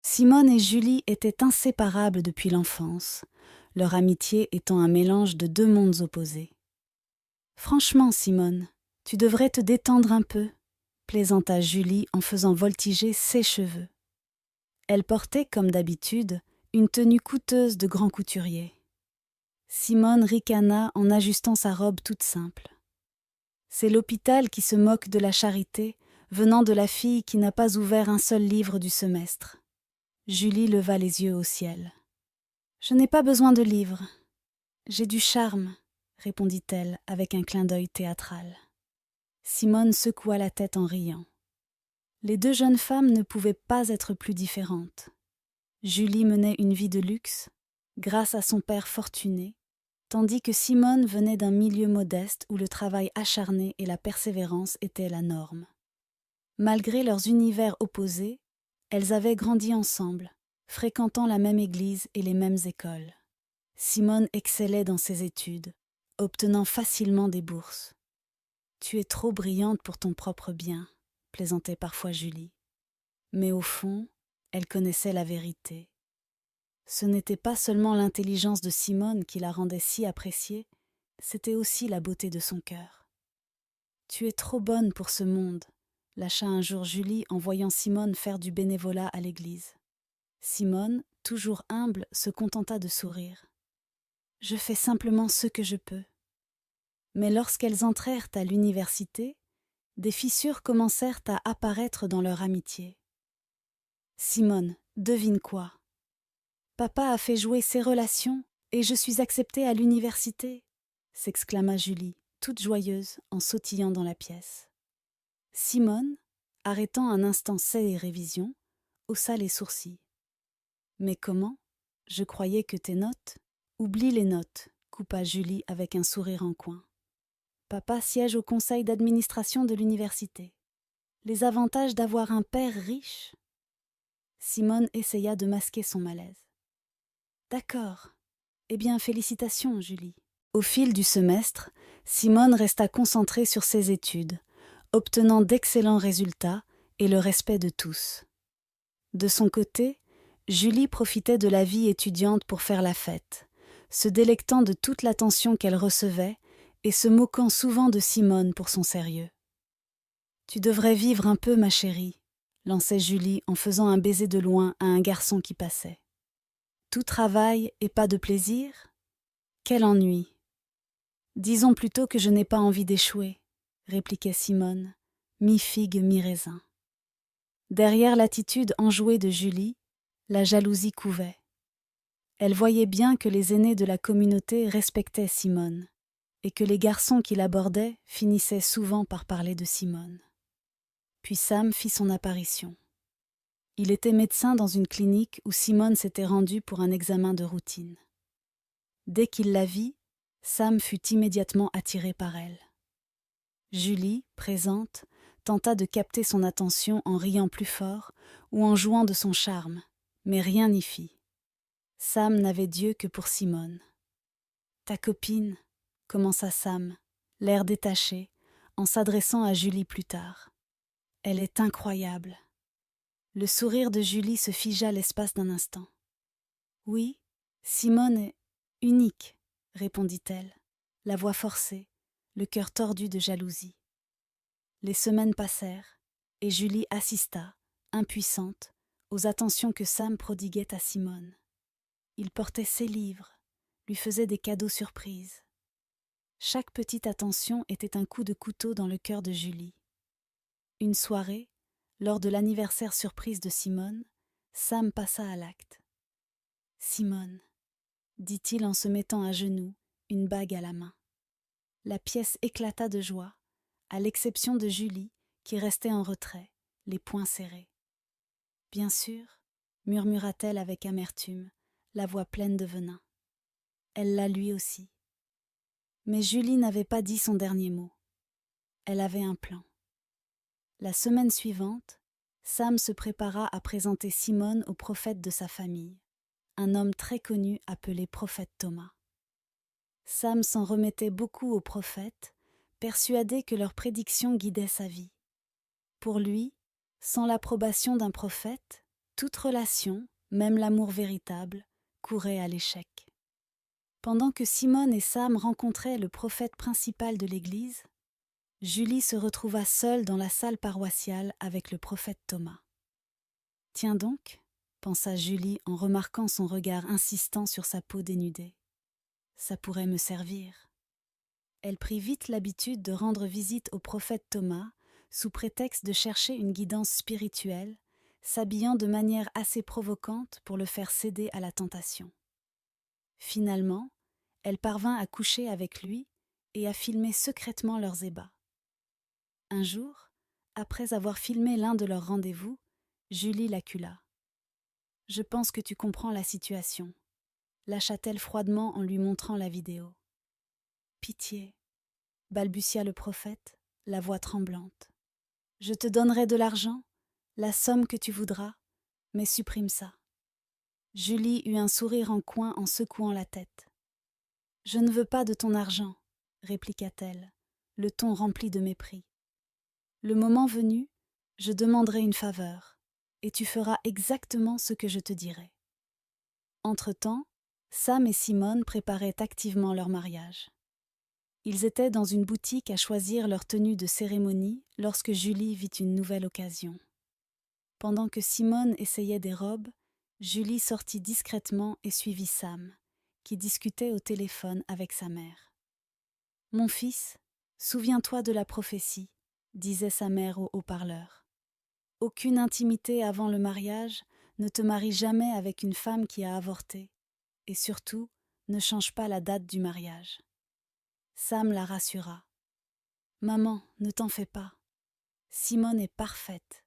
Simone et Julie étaient inséparables depuis l'enfance, leur amitié étant un mélange de deux mondes opposés. « Franchement, Simone, tu devrais te détendre un peu », plaisanta Julie en faisant voltiger ses cheveux. Elle portait, comme d'habitude, une tenue coûteuse de grand couturier. Simone ricana en ajustant sa robe toute simple. C'est l'hôpital qui se moque de la charité, venant de la fille qui n'a pas ouvert un seul livre du semestre. Julie leva les yeux au ciel. « Je n'ai pas besoin de livres. J'ai du charme, » répondit-elle avec un clin d'œil théâtral. Simone secoua la tête en riant. Les deux jeunes femmes ne pouvaient pas être plus différentes. Julie menait une vie de luxe, grâce à son père fortuné, tandis que Simone venait d'un milieu modeste où le travail acharné et la persévérance étaient la norme. Malgré leurs univers opposés, elles avaient grandi ensemble, fréquentant la même église et les mêmes écoles. Simone excellait dans ses études, obtenant facilement des bourses. « Tu es trop brillante pour ton propre bien », plaisantait parfois Julie. Mais au fond, elle connaissait la vérité. Ce n'était pas seulement l'intelligence de Simone qui la rendait si appréciée, c'était aussi la beauté de son cœur. « Tu es trop bonne pour ce monde », lâcha un jour Julie en voyant Simone faire du bénévolat à l'église. Simone, toujours humble, se contenta de sourire. « Je fais simplement ce que je peux. » Mais lorsqu'elles entrèrent à l'université, des fissures commencèrent à apparaître dans leur amitié. « Simone, devine quoi ? Papa a fait jouer ses relations et je suis acceptée à l'université !» s'exclama Julie, toute joyeuse, en sautillant dans la pièce. Simone, arrêtant un instant ses révisions, haussa les sourcils. « Mais comment ? Je croyais que tes notes… » « Oublie les notes », coupa Julie avec un sourire en coin. « Papa siège au conseil d'administration de l'université. Les avantages d'avoir un père riche ?» Simone essaya de masquer son malaise. « D'accord. Eh bien, félicitations, Julie. » Au fil du semestre, Simone resta concentrée sur ses études, obtenant d'excellents résultats et le respect de tous. De son côté, Julie profitait de la vie étudiante pour faire la fête, se délectant de toute l'attention qu'elle recevait et se moquant souvent de Simone pour son sérieux. « Tu devrais vivre un peu, ma chérie », lançait Julie en faisant un baiser de loin à un garçon qui passait. « Tout travail et pas de plaisir ? Quel ennui !»« Disons plutôt que je n'ai pas envie d'échouer », répliquait Simone, mi-figue, mi-raisin. Derrière l'attitude enjouée de Julie, la jalousie couvait. Elle voyait bien que les aînés de la communauté respectaient Simone, et que les garçons qui l'abordaient finissaient souvent par parler de Simone. Puis Sam fit son apparition. Il était médecin dans une clinique où Simone s'était rendue pour un examen de routine. Dès qu'il la vit, Sam fut immédiatement attiré par elle. Julie, présente, tenta de capter son attention en riant plus fort ou en jouant de son charme, mais rien n'y fit. Sam n'avait d'yeux que pour Simone. « Ta copine », commença Sam, l'air détaché, en s'adressant à Julie plus tard. « Elle est incroyable. » Le sourire de Julie se figea l'espace d'un instant. « Oui, Simone est unique », répondit-elle, la voix forcée, le cœur tordu de jalousie. Les semaines passèrent, et Julie assista, impuissante, aux attentions que Sam prodiguait à Simone. Il portait ses livres, lui faisait des cadeaux surprises. Chaque petite attention était un coup de couteau dans le cœur de Julie. Une soirée, lors de l'anniversaire surprise de Simone, Sam passa à l'acte. « Simone », dit-il en se mettant à genoux, une bague à la main. La pièce éclata de joie, à l'exception de Julie, qui restait en retrait, les poings serrés. « Bien sûr », murmura-t-elle avec amertume, la voix pleine de venin. Elle l'a lui aussi. Mais Julie n'avait pas dit son dernier mot. Elle avait un plan. La semaine suivante, Sam se prépara à présenter Simone au prophète de sa famille, un homme très connu appelé prophète Thomas. Sam s'en remettait beaucoup aux prophètes, persuadé que leurs prédictions guidaient sa vie. Pour lui, sans l'approbation d'un prophète, Toute relation, même l'amour véritable, courait à l'échec. Pendant que Simone et Sam rencontraient le prophète principal de l'Église, Julie se retrouva seule dans la salle paroissiale avec le prophète Thomas. « Tiens donc » pensa Julie en remarquant son regard insistant sur sa peau dénudée. « Ça pourrait me servir. » Elle prit vite l'habitude de rendre visite au prophète Thomas sous prétexte de chercher une guidance spirituelle, s'habillant de manière assez provocante pour le faire céder à la tentation. Finalement, elle parvint à coucher avec lui et à filmer secrètement leurs ébats. Un jour, après avoir filmé l'un de leurs rendez-vous, Julie l'accula. « Je pense que tu comprends la situation », lâcha-t-elle froidement en lui montrant la vidéo. « Pitié », balbutia le prophète, la voix tremblante. « Je te donnerai de l'argent, la somme que tu voudras, mais supprime ça. » Julie eut un sourire en coin en secouant la tête. « Je ne veux pas de ton argent, » répliqua-t-elle, le ton rempli de mépris. « Le moment venu, je demanderai une faveur, et tu feras exactement ce que je te dirai. » Entre-temps, Sam et Simone préparaient activement leur mariage. Ils étaient dans une boutique à choisir leur tenue de cérémonie lorsque Julie vit une nouvelle occasion. Pendant que Simone essayait des robes, Julie sortit discrètement et suivit Sam, qui discutait au téléphone avec sa mère. « Mon fils, souviens-toi de la prophétie, » disait sa mère au haut-parleur. « Aucune intimité avant le mariage, ne te marie jamais avec une femme qui a avorté, et surtout, ne change pas la date du mariage. » Sam la rassura. « Maman, ne t'en fais pas. Simone est parfaite.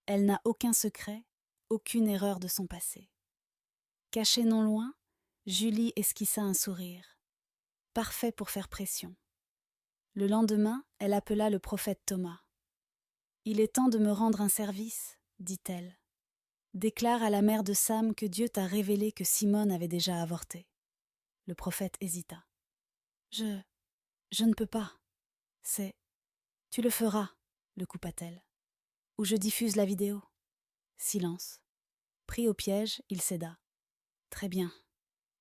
Elle n'a aucun secret, aucune erreur de son passé. » Cachée non loin, Julie esquissa un sourire. Parfait pour faire pression. Le lendemain, elle appela le prophète Thomas. « Il est temps de me rendre un service, » dit-elle. « Déclare à la mère de Sam que Dieu t'a révélé que Simone avait déjà avorté. » Le prophète hésita. « Je ne peux pas. C'est... » « Tu le feras, » le coupa-t-elle. « Ou je diffuse la vidéo. » Silence. Pris au piège, il céda. « Très bien,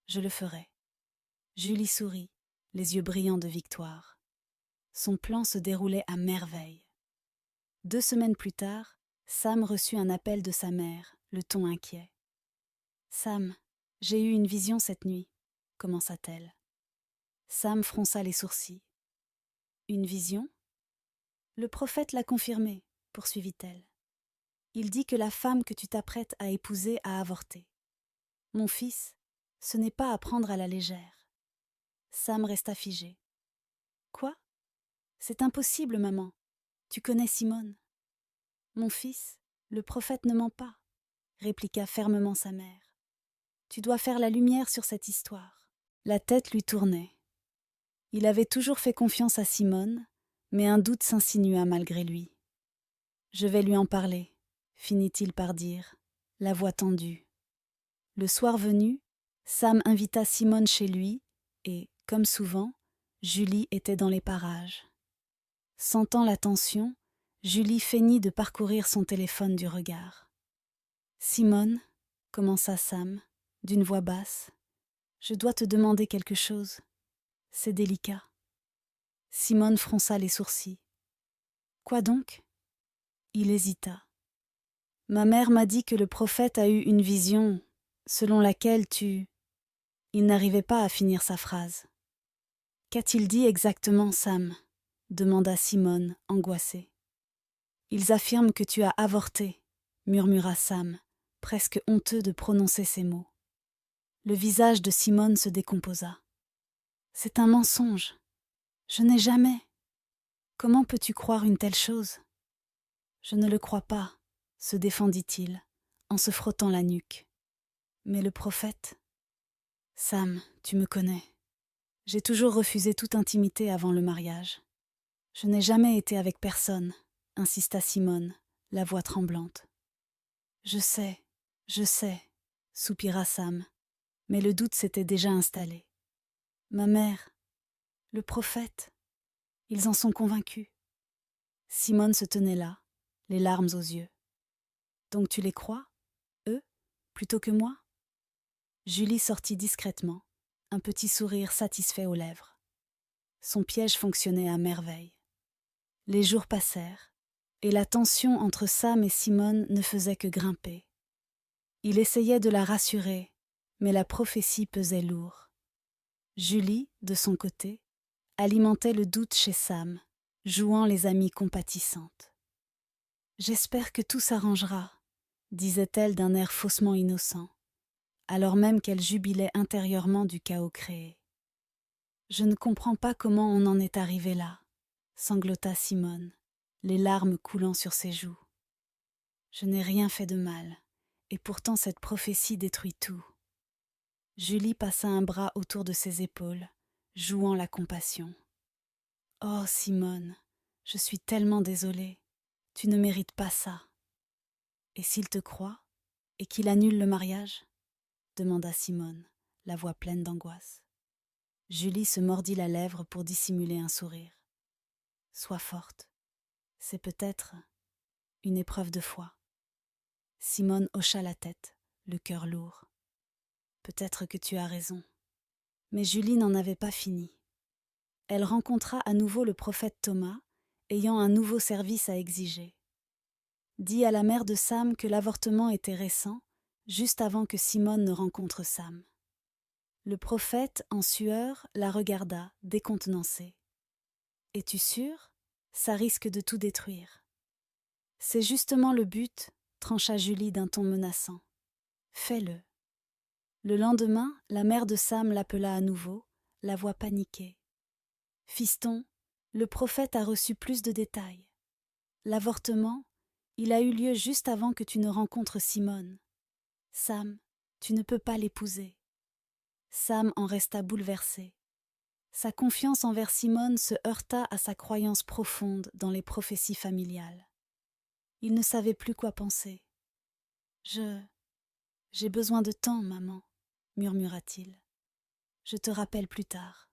je le ferai. » Julie sourit, les yeux brillants de victoire. Son plan se déroulait à merveille. 2 semaines plus tard, Sam reçut un appel de sa mère, le ton inquiet. « Sam, j'ai eu une vision cette nuit, » commença-t-elle. Sam fronça les sourcils. « Une vision ? » « Le prophète l'a confirmé, » poursuivit-elle. « Il dit que la femme que tu t'apprêtes à épouser a avorté. Mon fils, ce n'est pas à prendre à la légère. » Sam resta figé. « Quoi ? C'est impossible, maman. Tu connais Simone. »« Mon fils, le prophète ne ment pas, » répliqua fermement sa mère. « Tu dois faire la lumière sur cette histoire. » La tête lui tournait. Il avait toujours fait confiance à Simone, mais un doute s'insinua malgré lui. « Je vais lui en parler, » finit-il par dire, la voix tendue. Le soir venu, Sam invita Simone chez lui et, comme souvent, Julie était dans les parages. Sentant la tension, Julie feignit de parcourir son téléphone du regard. « Simone, » commença Sam, d'une voix basse, « je dois te demander quelque chose. C'est délicat. » Simone fronça les sourcils. « Quoi donc ?» Il hésita. « Ma mère m'a dit que le prophète a eu une vision selon laquelle tu... » Il n'arrivait pas à finir sa phrase. « Qu'a-t-il dit exactement, Sam ?» demanda Simone, angoissée. « Ils affirment que tu as avorté, » murmura Sam, presque honteux de prononcer ces mots. Le visage de Simone se décomposa. « C'est un mensonge. Je n'ai jamais... Comment peux-tu croire une telle chose ? » « Je ne le crois pas, » se défendit-il, en se frottant la nuque. « Mais le prophète... » « Sam, tu me connais. J'ai toujours refusé toute intimité avant le mariage. Je n'ai jamais été avec personne, » insista Simone, la voix tremblante. « Je sais, soupira Sam, mais le doute s'était déjà installé. Ma mère, le prophète, ils en sont convaincus. » Simone se tenait là, les larmes aux yeux. « Donc tu les crois ? plutôt que moi ?» Julie sortit discrètement, un petit sourire satisfait aux lèvres. Son piège fonctionnait à merveille. Les jours passèrent, et la tension entre Sam et Simone ne faisait que grimper. Il essayait de la rassurer, mais la prophétie pesait lourd. Julie, de son côté, alimentait le doute chez Sam, jouant les amies compatissantes. « J'espère que tout s'arrangera », disait-elle d'un air faussement innocent, alors même qu'elle jubilait intérieurement du chaos créé. « Je ne comprends pas comment on en est arrivé là », sanglota Simone, les larmes coulant sur ses joues. « Je n'ai rien fait de mal, et pourtant cette prophétie détruit tout. » Julie passa un bras autour de ses épaules, jouant la compassion. « Oh, Simone, je suis tellement désolée. Tu ne mérites pas ça. »« Et s'il te croit, et qu'il annule le mariage ?» demanda Simone, la voix pleine d'angoisse. Julie se mordit la lèvre pour dissimuler un sourire. « Sois forte. C'est peut-être une épreuve de foi. » Simone hocha la tête, le cœur lourd. « Peut-être que tu as raison. » Mais Julie n'en avait pas fini. Elle rencontra à nouveau le prophète Thomas, ayant un nouveau service à exiger. Dit à la mère de Sam que l'avortement était récent, juste avant que Simone ne rencontre Sam. Le prophète, en sueur, la regarda, décontenancé. « Es-tu sûre ? Ça risque de tout détruire. »« C'est justement le but, » trancha Julie d'un ton menaçant. « Fais-le. » Le lendemain, la mère de Sam l'appela à nouveau, la voix paniquée. « Fiston, le prophète a reçu plus de détails. L'avortement, il a eu lieu juste avant que tu ne rencontres Simone. Sam, tu ne peux pas l'épouser. » Sam en resta bouleversé. Sa confiance envers Simone se heurta à sa croyance profonde dans les prophéties familiales. Il ne savait plus quoi penser. « J'ai besoin de temps, maman, » murmura-t-il. « Je te rappelle plus tard. »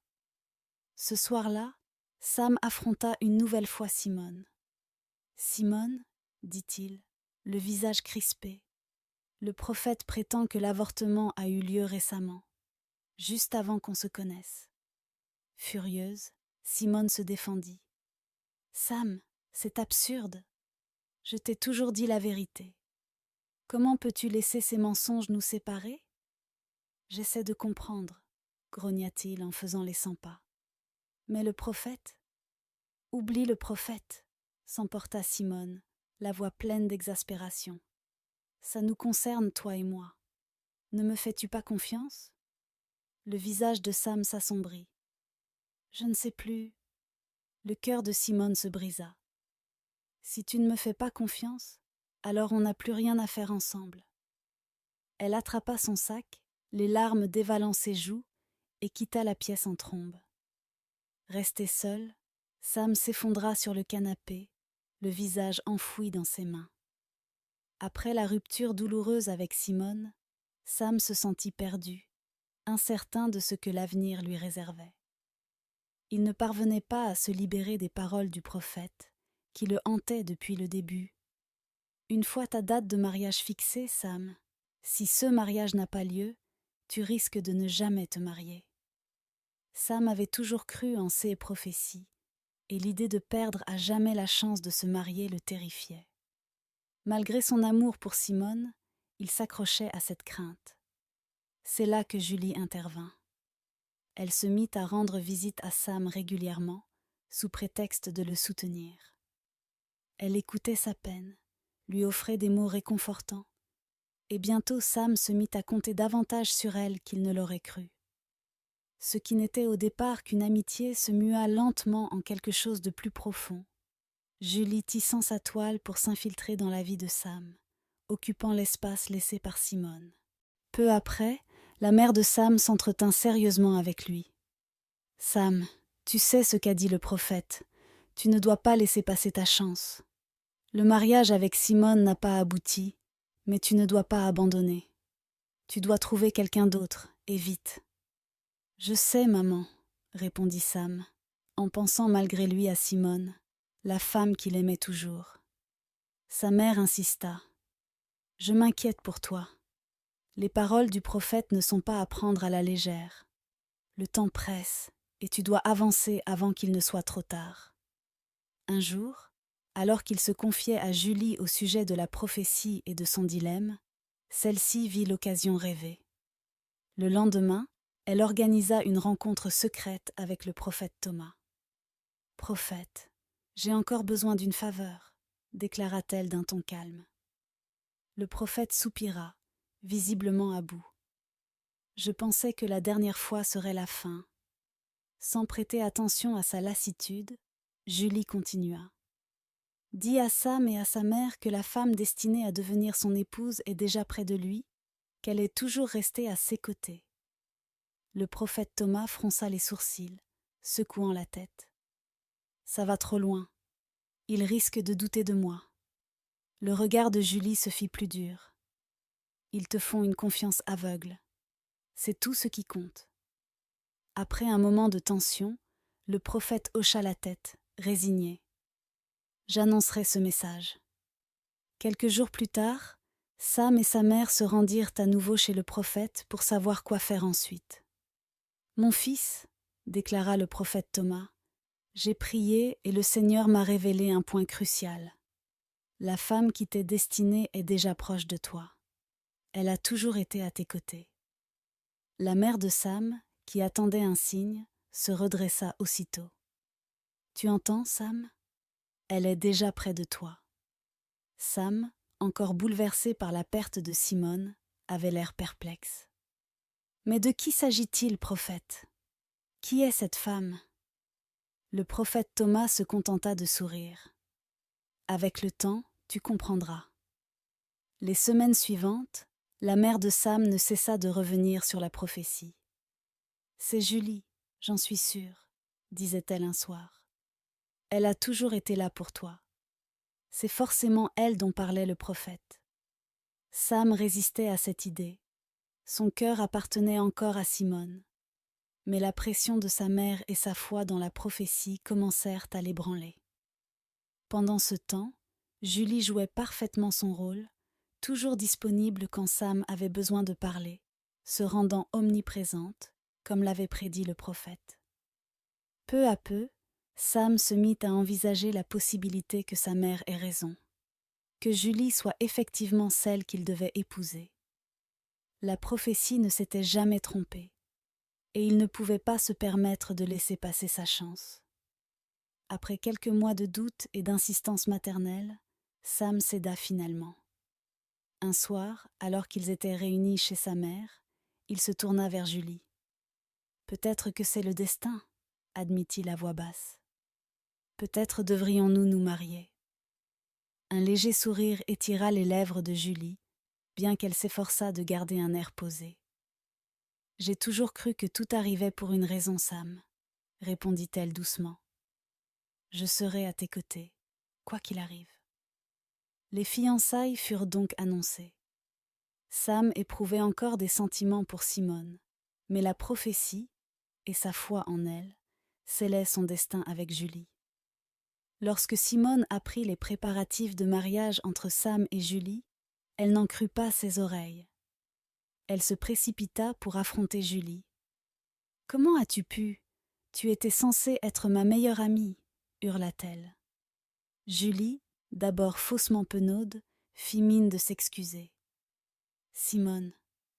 Ce soir-là, Sam affronta une nouvelle fois Simone. « Simone, dit-il, le visage crispé, le prophète prétend que l'avortement a eu lieu récemment, juste avant qu'on se connaisse. » Furieuse, Simone se défendit. « Sam, c'est absurde. Je t'ai toujours dit la vérité. Comment peux-tu laisser ces mensonges nous séparer ? » « J'essaie de comprendre, » grogna-t-il en faisant les 100 pas. « Mais le prophète ? » « Oublie le prophète, » s'emporta Simone, la voix pleine d'exaspération. « Ça nous concerne, toi et moi. Ne me fais-tu pas confiance ? » Le visage de Sam s'assombrit. « Je ne sais plus. » Le cœur de Simone se brisa. « Si tu ne me fais pas confiance, alors on n'a plus rien à faire ensemble. » Elle attrapa son sac, les larmes dévalant ses joues, et quitta la pièce en trombe. Resté seul, Sam s'effondra sur le canapé, le visage enfoui dans ses mains. Après la rupture douloureuse avec Simone, Sam se sentit perdu, incertain de ce que l'avenir lui réservait. Il ne parvenait pas à se libérer des paroles du prophète, qui le hantaient depuis le début. « Une fois ta date de mariage fixée, Sam, si ce mariage n'a pas lieu, tu risques de ne jamais te marier. » Sam avait toujours cru en ces prophéties, et l'idée de perdre à jamais la chance de se marier le terrifiait. Malgré son amour pour Simone, il s'accrochait à cette crainte. C'est là que Julie intervint. Elle se mit à rendre visite à Sam régulièrement, sous prétexte de le soutenir. Elle écoutait sa peine, lui offrait des mots réconfortants, et bientôt Sam se mit à compter davantage sur elle qu'il ne l'aurait cru. Ce qui n'était au départ qu'une amitié se mua lentement en quelque chose de plus profond. Julie tissant sa toile pour s'infiltrer dans la vie de Sam, occupant l'espace laissé par Simone. Peu après, la mère de Sam s'entretint sérieusement avec lui. « Sam, tu sais ce qu'a dit le prophète. Tu ne dois pas laisser passer ta chance. Le mariage avec Simone n'a pas abouti, mais tu ne dois pas abandonner. Tu dois trouver quelqu'un d'autre, et vite. » « Je sais, maman, » répondit Sam, en pensant malgré lui à Simone, la femme qu'il aimait toujours. Sa mère insista. « Je m'inquiète pour toi. Les paroles du prophète ne sont pas à prendre à la légère. Le temps presse, et tu dois avancer avant qu'il ne soit trop tard. Un jour, alors qu'il se confiait à Julie au sujet de la prophétie et de son dilemme, celle-ci vit l'occasion rêvée. Le lendemain, elle organisa une rencontre secrète avec le prophète Thomas. « Prophète, j'ai encore besoin d'une faveur, déclara-t-elle d'un ton calme. Le prophète soupira, visiblement à bout. Je pensais que la dernière fois serait la fin. Sans prêter attention à sa lassitude, Julie continua. Dis à Sam et à sa mère que la femme destinée à devenir son épouse est déjà près de lui, qu'elle est toujours restée à ses côtés. Le prophète Thomas fronça les sourcils, secouant la tête. Ça va trop loin. Il risque de douter de moi. Le regard de Julie se fit plus dur. Ils te font une confiance aveugle. C'est tout ce qui compte. Après un moment de tension, le prophète hocha la tête, résigné. J'annoncerai ce message. Quelques jours plus tard, Sam et sa mère se rendirent à nouveau chez le prophète pour savoir quoi faire ensuite. Mon fils, déclara le prophète Thomas, j'ai prié et le Seigneur m'a révélé un point crucial. La femme qui t'est destinée est déjà proche de toi. Elle a toujours été à tes côtés. La mère de Sam, qui attendait un signe, se redressa aussitôt. Tu entends, Sam ? Elle est déjà près de toi. Sam, encore bouleversé par la perte de Simone, avait l'air perplexe. Mais de qui s'agit-il, prophète ? Qui est cette femme ? Le prophète Thomas se contenta de sourire. Avec le temps, tu comprendras. Les semaines suivantes, la mère de Sam ne cessa de revenir sur la prophétie. C'est Julie, j'en suis sûre, disait-elle un soir. Elle a toujours été là pour toi. C'est forcément elle dont parlait le prophète. Sam résistait à cette idée. Son cœur appartenait encore à Simone. Mais la pression de sa mère et sa foi dans la prophétie commencèrent à l'ébranler. Pendant ce temps, Julie jouait parfaitement son rôle, toujours disponible quand Sam avait besoin de parler, se rendant omniprésente, comme l'avait prédit le prophète. Peu à peu, Sam se mit à envisager la possibilité que sa mère ait raison, que Julie soit effectivement celle qu'il devait épouser. La prophétie ne s'était jamais trompée, et il ne pouvait pas se permettre de laisser passer sa chance. Après quelques mois de doute et d'insistance maternelle, Sam céda finalement. Un soir, alors qu'ils étaient réunis chez sa mère, il se tourna vers Julie. « Peut-être que c'est le destin, » admit-il à voix basse. « Peut-être devrions-nous nous marier. » Un léger sourire étira les lèvres de Julie, bien qu'elle s'efforçât de garder un air posé. « J'ai toujours cru que tout arrivait pour une raison, Sam, » répondit-elle doucement. « Je serai à tes côtés, quoi qu'il arrive. » Les fiançailles furent donc annoncées. Sam éprouvait encore des sentiments pour Simone, mais la prophétie, et sa foi en elle, scellaient son destin avec Julie. Lorsque Simone apprit les préparatifs de mariage entre Sam et Julie, elle n'en crut pas ses oreilles. Elle se précipita pour affronter Julie. « Comment as-tu pu ? Tu étais censée être ma meilleure amie, » hurla-t-elle. Julie, d'abord faussement penaude, fit mine de s'excuser. « Simone,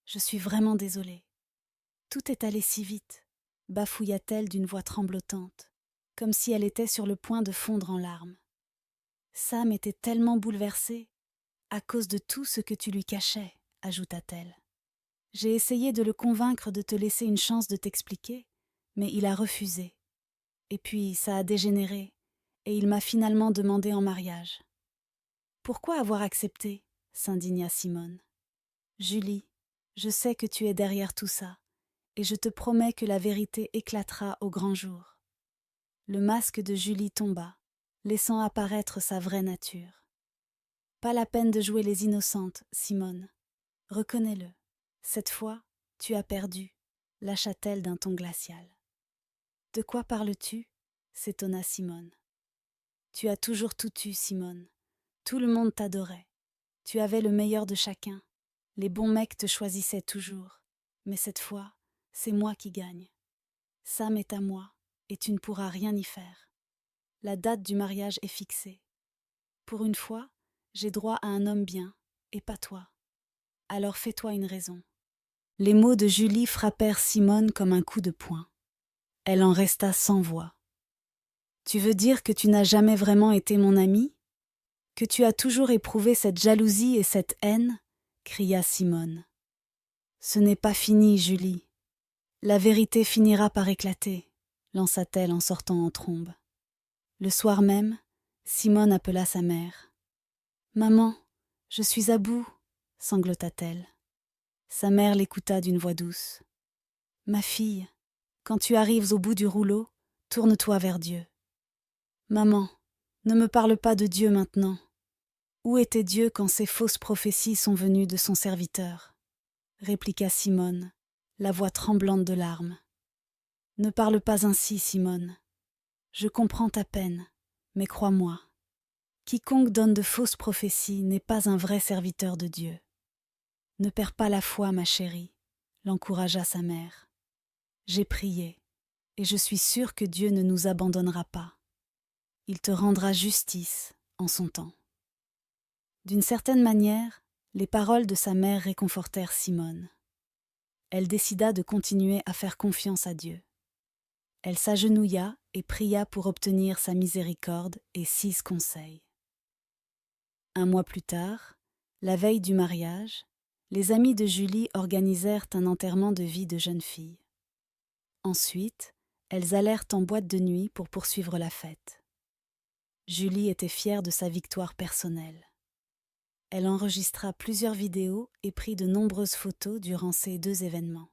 je suis vraiment désolée. Tout est allé si vite, » bafouilla-t-elle d'une voix tremblotante, comme si elle était sur le point de fondre en larmes. Sam était tellement bouleversé, à cause de tout ce que tu lui cachais, ajouta-t-elle. J'ai essayé de le convaincre de te laisser une chance de t'expliquer, mais il a refusé. Et puis ça a dégénéré, et il m'a finalement demandé en mariage. Pourquoi avoir accepté ? S'indigna Simone. Julie, je sais que tu es derrière tout ça, et je te promets que la vérité éclatera au grand jour. Le masque de Julie tomba, laissant apparaître sa vraie nature. Pas la peine de jouer les innocentes, Simone. Reconnais-le. Cette fois, tu as perdu, lâcha-t-elle d'un ton glacial. De quoi parles-tu ? S'étonna Simone. Tu as toujours tout eu, Simone. Tout le monde t'adorait. Tu avais le meilleur de chacun. Les bons mecs te choisissaient toujours, mais cette fois, c'est moi qui gagne. Sam est à moi, et tu ne pourras rien y faire. La date du mariage est fixée. Pour une fois, j'ai droit à un homme bien, et pas toi. Alors fais-toi une raison. » Les mots de Julie frappèrent Simone comme un coup de poing. Elle en resta sans voix. « Tu veux dire que tu n'as jamais vraiment été mon amie ? Que tu as toujours éprouvé cette jalousie et cette haine ?» cria Simone. « Ce n'est pas fini, Julie. La vérité finira par éclater, » lança-t-elle en sortant en trombe. Le soir même, Simone appela sa mère. « Maman, je suis à bout, » sanglota-t-elle. Sa mère l'écouta d'une voix douce. « Ma fille, quand tu arrives au bout du rouleau, tourne-toi vers Dieu. »« Maman, ne me parle pas de Dieu maintenant. Où était Dieu quand ces fausses prophéties sont venues de son serviteur ?» répliqua Simone, la voix tremblante de larmes. « Ne parle pas ainsi, Simone. Je comprends ta peine, mais crois-moi, quiconque donne de fausses prophéties n'est pas un vrai serviteur de Dieu. Ne perds pas la foi, ma chérie, » l'encouragea sa mère. « J'ai prié, et je suis sûre que Dieu ne nous abandonnera pas. Il te rendra justice en son temps. » D'une certaine manière, les paroles de sa mère réconfortèrent Simone. Elle décida de continuer à faire confiance à Dieu. Elle s'agenouilla et pria pour obtenir sa miséricorde et 6 conseils. Un mois plus tard, la veille du mariage, les amis de Julie organisèrent un enterrement de vie de jeune fille. Ensuite, elles allèrent en boîte de nuit pour poursuivre la fête. Julie était fière de sa victoire personnelle. Elle enregistra plusieurs vidéos et prit de nombreuses photos durant ces 2 événements.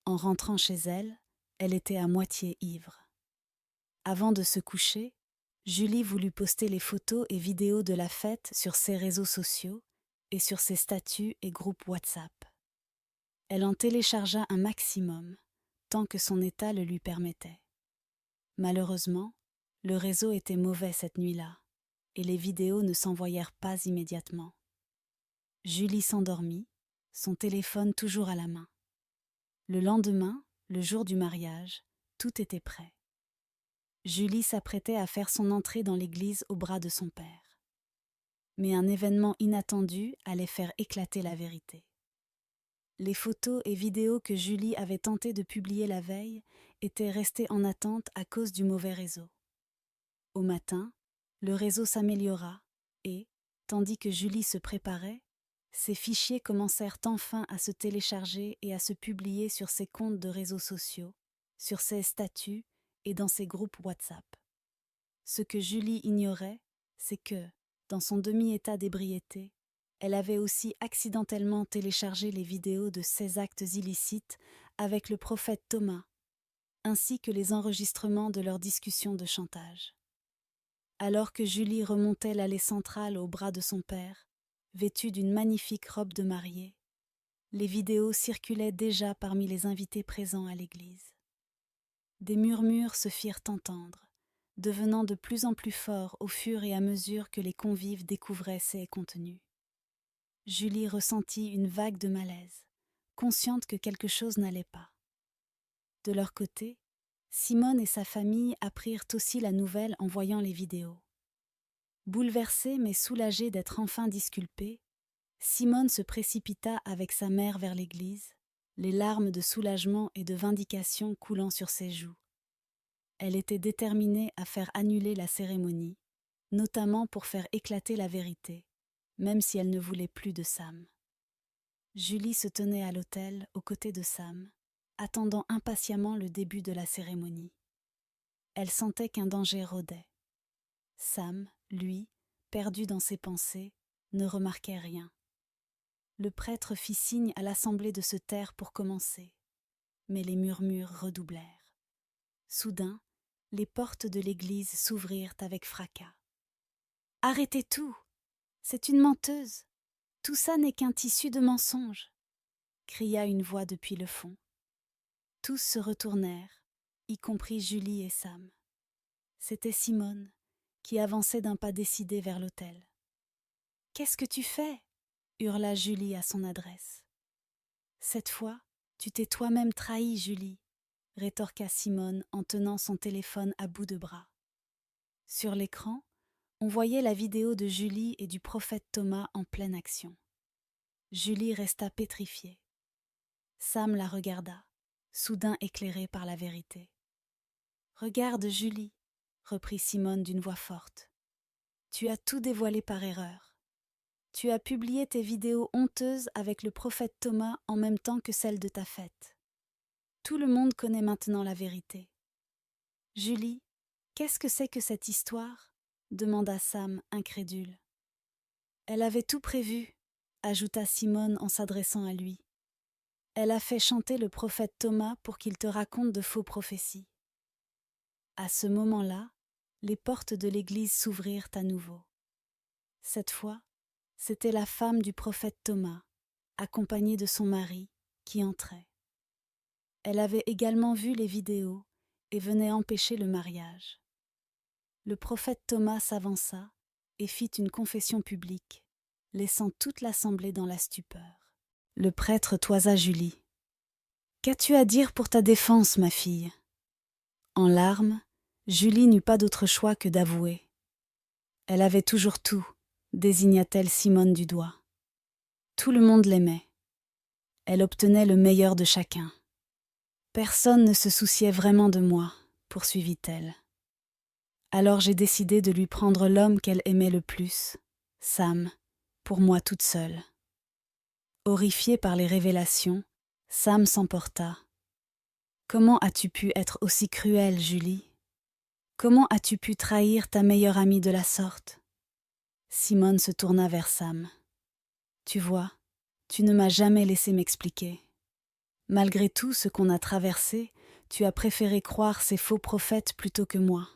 En rentrant chez elle, elle était à moitié ivre. Avant de se coucher, Julie voulut poster les photos et vidéos de la fête sur ses réseaux sociaux et sur ses statuts et groupes WhatsApp. Elle en téléchargea un maximum, tant que son état le lui permettait. Malheureusement, le réseau était mauvais cette nuit-là, et les vidéos ne s'envoyèrent pas immédiatement. Julie s'endormit, son téléphone toujours à la main. Le lendemain, le jour du mariage, tout était prêt. Julie s'apprêtait à faire son entrée dans l'église au bras de son père. Mais un événement inattendu allait faire éclater la vérité. Les photos et vidéos que Julie avait tenté de publier la veille étaient restées en attente à cause du mauvais réseau. Au matin, le réseau s'améliora et, tandis que Julie se préparait, ses fichiers commencèrent enfin à se télécharger et à se publier sur ses comptes de réseaux sociaux, sur ses statuts et dans ses groupes WhatsApp. Ce que Julie ignorait, c'est que, dans son demi-état d'ébriété, elle avait aussi accidentellement téléchargé les vidéos de ses actes illicites avec le prophète Thomas, ainsi que les enregistrements de leurs discussions de chantage. Alors que Julie remontait l'allée centrale au bras de son père, vêtue d'une magnifique robe de mariée, les vidéos circulaient déjà parmi les invités présents à l'église. Des murmures se firent entendre, devenant de plus en plus forts au fur et à mesure que les convives découvraient ces contenus. Julie ressentit une vague de malaise, consciente que quelque chose n'allait pas. De leur côté, Simone et sa famille apprirent aussi la nouvelle en voyant les vidéos. Bouleversée mais soulagée d'être enfin disculpée, Simone se précipita avec sa mère vers l'église, les larmes de soulagement et de vindication coulant sur ses joues. Elle était déterminée à faire annuler la cérémonie, notamment pour faire éclater la vérité, même si elle ne voulait plus de Sam. Julie se tenait à l'autel aux côtés de Sam, attendant impatiemment le début de la cérémonie. Elle sentait qu'un danger rôdait. Sam, lui, perdu dans ses pensées, ne remarquait rien. Le prêtre fit signe à l'assemblée de se taire pour commencer, mais les murmures redoublèrent. Soudain, les portes de l'église s'ouvrirent avec fracas. « Arrêtez tout! C'est une menteuse! Tout ça n'est qu'un tissu de mensonges !» cria une voix depuis le fond. Tous se retournèrent, y compris Julie et Sam. C'était Simone, qui avançait d'un pas décidé vers l'autel. « Qu'est-ce que tu fais ?» hurla Julie à son adresse. Cette fois, tu t'es toi-même trahie, Julie, rétorqua Simone en tenant son téléphone à bout de bras. Sur l'écran, on voyait la vidéo de Julie et du prophète Thomas en pleine action. Julie resta pétrifiée. Sam la regarda, soudain éclairée par la vérité. « Regarde, Julie, » reprit Simone d'une voix forte. « Tu as tout dévoilé par erreur. Tu as publié tes vidéos honteuses avec le prophète Thomas en même temps que celles de ta fête. Tout le monde connaît maintenant la vérité. » « Julie, qu'est-ce que c'est que cette histoire ?» demanda Sam, incrédule. « Elle avait tout prévu, » ajouta Simone en s'adressant à lui. « Elle a fait chanter le prophète Thomas pour qu'il te raconte de faux prophéties. » À ce moment-là, les portes de l'église s'ouvrirent à nouveau. Cette fois, c'était la femme du prophète Thomas, accompagnée de son mari, qui entrait. Elle avait également vu les vidéos et venait empêcher le mariage. Le prophète Thomas s'avança et fit une confession publique, laissant toute l'assemblée dans la stupeur. Le prêtre toisa Julie. « Qu'as-tu à dire pour ta défense, ma fille ?» En larmes, Julie n'eut pas d'autre choix que d'avouer. Elle avait toujours tout, désigna-t-elle Simone du doigt. Tout le monde l'aimait. Elle obtenait le meilleur de chacun. Personne ne se souciait vraiment de moi, poursuivit-elle. Alors j'ai décidé de lui prendre l'homme qu'elle aimait le plus, Sam, pour moi toute seule. Horrifiée par les révélations, Sam s'emporta. « Comment as-tu pu être aussi cruelle, Julie ? Comment as-tu pu trahir ta meilleure amie de la sorte ?» Simone se tourna vers Sam. « Tu vois, tu ne m'as jamais laissé m'expliquer. Malgré tout ce qu'on a traversé, tu as préféré croire ces faux prophètes plutôt que moi. »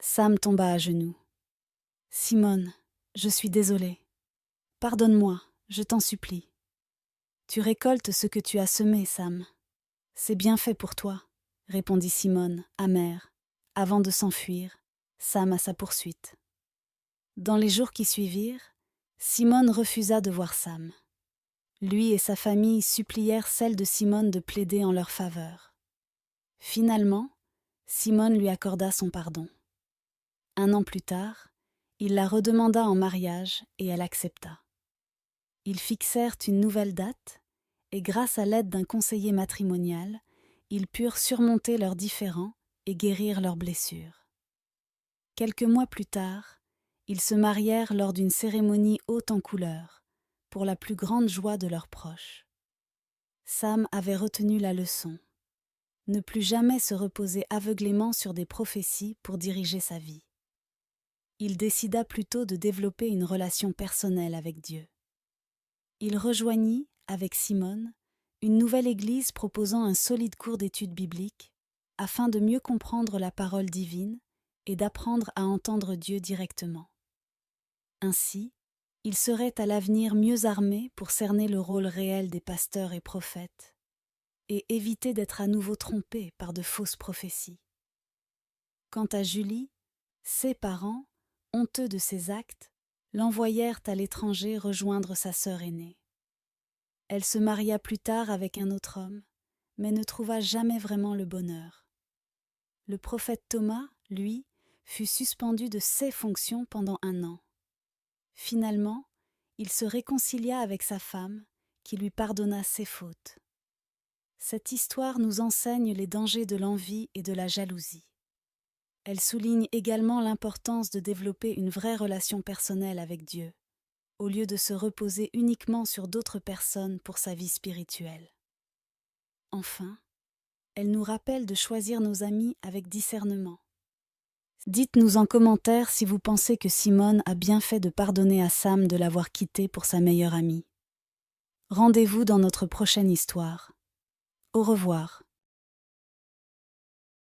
Sam tomba à genoux. « Simone, je suis désolée. Pardonne-moi, je t'en supplie. Tu récoltes ce que tu as semé, Sam. C'est bien fait pour toi, » répondit Simone, amère, avant de s'enfuir, Sam à sa poursuite. Dans les jours qui suivirent, Simone refusa de voir Sam. Lui et sa famille supplièrent celle de Simone de plaider en leur faveur. Finalement, Simone lui accorda son pardon. 1 an plus tard, il la redemanda en mariage et elle accepta. Ils fixèrent une nouvelle date et grâce à l'aide d'un conseiller matrimonial, ils purent surmonter leurs différends et guérir leurs blessures. Quelques mois plus tard, ils se marièrent lors d'une cérémonie haute en couleurs, pour la plus grande joie de leurs proches. Sam avait retenu la leçon. Ne plus jamais se reposer aveuglément sur des prophéties pour diriger sa vie. Il décida plutôt de développer une relation personnelle avec Dieu. Il rejoignit, avec Simone, une nouvelle église proposant un solide cours d'études bibliques afin de mieux comprendre la parole divine et d'apprendre à entendre Dieu directement. Ainsi, il serait à l'avenir mieux armé pour cerner le rôle réel des pasteurs et prophètes et éviter d'être à nouveau trompé par de fausses prophéties. Quant à Julie, ses parents, honteux de ses actes, l'envoyèrent à l'étranger rejoindre sa sœur aînée. Elle se maria plus tard avec un autre homme, mais ne trouva jamais vraiment le bonheur. Le prophète Thomas, lui, fut suspendu de ses fonctions pendant 1 an. Finalement, il se réconcilia avec sa femme, qui lui pardonna ses fautes. Cette histoire nous enseigne les dangers de l'envie et de la jalousie. Elle souligne également l'importance de développer une vraie relation personnelle avec Dieu, au lieu de se reposer uniquement sur d'autres personnes pour sa vie spirituelle. Enfin, elle nous rappelle de choisir nos amis avec discernement. Dites-nous en commentaire si vous pensez que Simone a bien fait de pardonner à Sam de l'avoir quitté pour sa meilleure amie. Rendez-vous dans notre prochaine histoire. Au revoir.